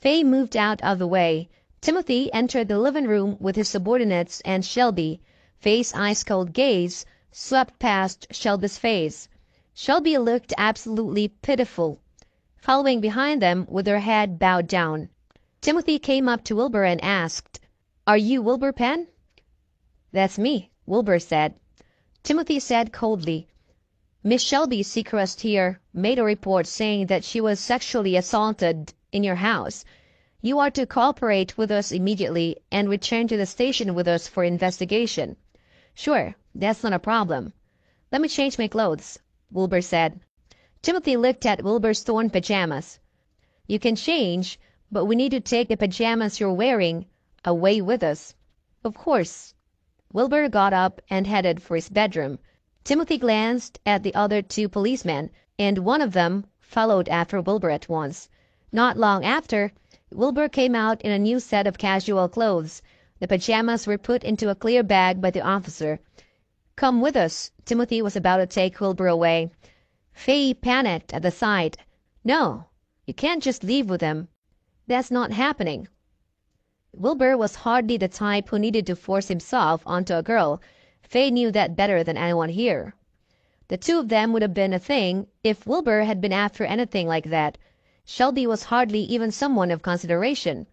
Faye moved out of the way. Timothy entered the living room with his subordinates and Shelby. Faye's ice-cold gaze swept past Shelby's face. Shelby looked absolutely pitiful, following behind them with her head bowed down. Timothy came up to Wilbur and asked, "Are you Wilbur Penn?" "That's me," Wilbur said. Timothy said coldly, "Miss Shelby Seacrest here made a report saying that she was sexually assaulted in your house. You are to cooperate with us immediately and return to the station with us for investigation." "Sure, that's not a problem. Let me change my clothes," Wilbur said. Timothy looked at Wilbur's torn pajamas. "You can change, but we need to take the pajamas you're wearing away with us." "Of course." Wilbur got up and headed for his bedroom. Timothy glanced at the other two policemen, and one of them followed after Wilbur at once. Not long after, Wilbur came out in a new set of casual clothes. The pajamas were put into a clear bag by the officer. "Come with us." Timothy was about to take Wilbur away. Faye panicked at the sight. "No, you can't just leave with him. That's not happening." Wilbur was hardly the type who needed to force himself onto a girl. Faye knew that better than anyone here. The two of them would have been a thing if Wilbur had been after anything like that. Shelby was hardly even someone of consideration.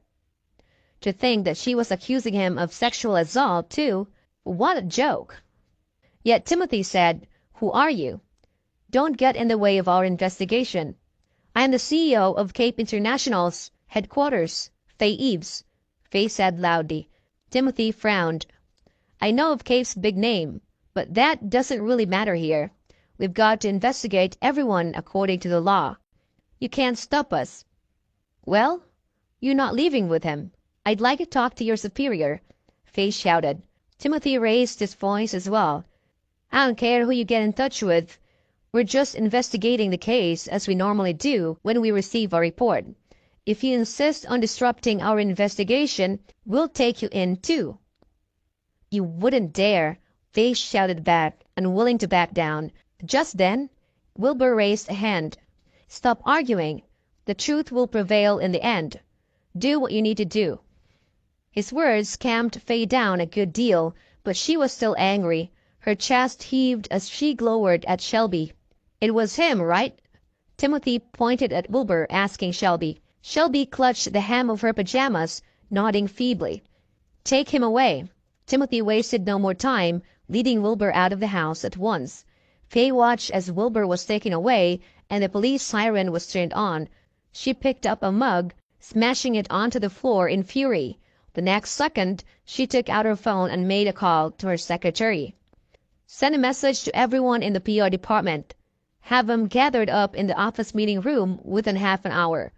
To think that she was accusing him of sexual assault, too. What a joke. Yet Timothy said, "Who are you? Don't get in the way of our investigation." "I am the CEO of Cape International's headquarters, Faye Eves," Faye said loudly. Timothy frowned. "I know of Cape's big name, but that doesn't really matter here. We've got to investigate everyone according to the law. You can't stop us." "Well, you're not leaving with him. I'd like to talk to your superior," Faye shouted. Timothy raised his voice as well. "I don't care who you get in touch with. We're just investigating the case as we normally do when we receive a report. If you insist on disrupting our investigation, we'll take you in too." "You wouldn't dare," Faye shouted back, unwilling to back down. Just then, Wilbur raised a hand. "Stop arguing. The truth will prevail in the end. Do what you need to do." His words calmed Faye down a good deal, but she was still angry. Her chest heaved as she glowered at Shelby. "It was him, right?" Timothy pointed at Wilbur, asking Shelby. Shelby clutched the hem of her pajamas, nodding feebly. "Take him away." Timothy wasted no more time, leading Wilbur out of the house at once. Faye watched as Wilbur was taken away and the police siren was turned on. She picked up a mug, smashing it onto the floor in fury. The next second, she took out her phone and made a call to her secretary. "Send a message to everyone in the PR department. Have them gathered up in the office meeting room within half an hour.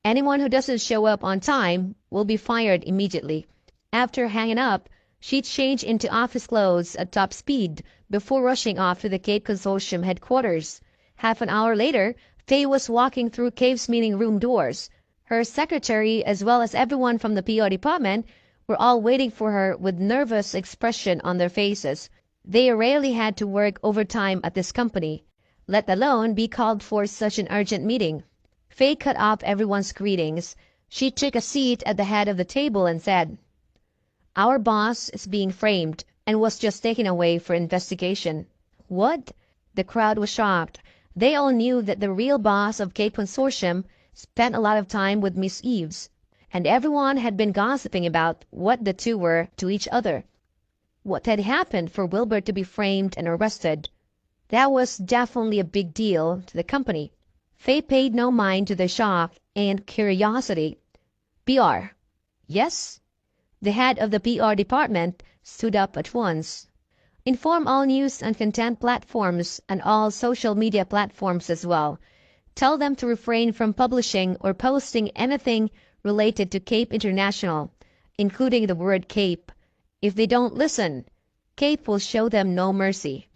Anyone who doesn't show up on time will be fired immediately." After hanging up, she changed into office clothes at top speed before rushing off to the Cape Consortium headquarters. Half an hour later, Faye was walking through Cape's meeting room doors. Her secretary, as well as everyone from the PR department, were all waiting for her with nervous expression on their faces. They rarely had to work overtime at this company, let alone be called for such an urgent meeting. Faye cut off everyone's greetings. She took a seat at the head of the table and said, "Our boss is being framed and was just taken away for investigation." "What?" The crowd was shocked. They all knew that the real boss of Cape Consortium spent a lot of time with Miss Eves, and everyone had been gossiping about what the two were to each other. What had happened for Wilbur to be framed and arrested? That was definitely a big deal to the company. Faye paid no mind to the shock and curiosity. "PR." "Yes?" The head of the PR department stood up at once. "Inform all news and content platforms and all social media platforms as well. Tell them to refrain from publishing or posting anything related to Cape International, including the word Cape. If they don't listen, Cape will show them no mercy."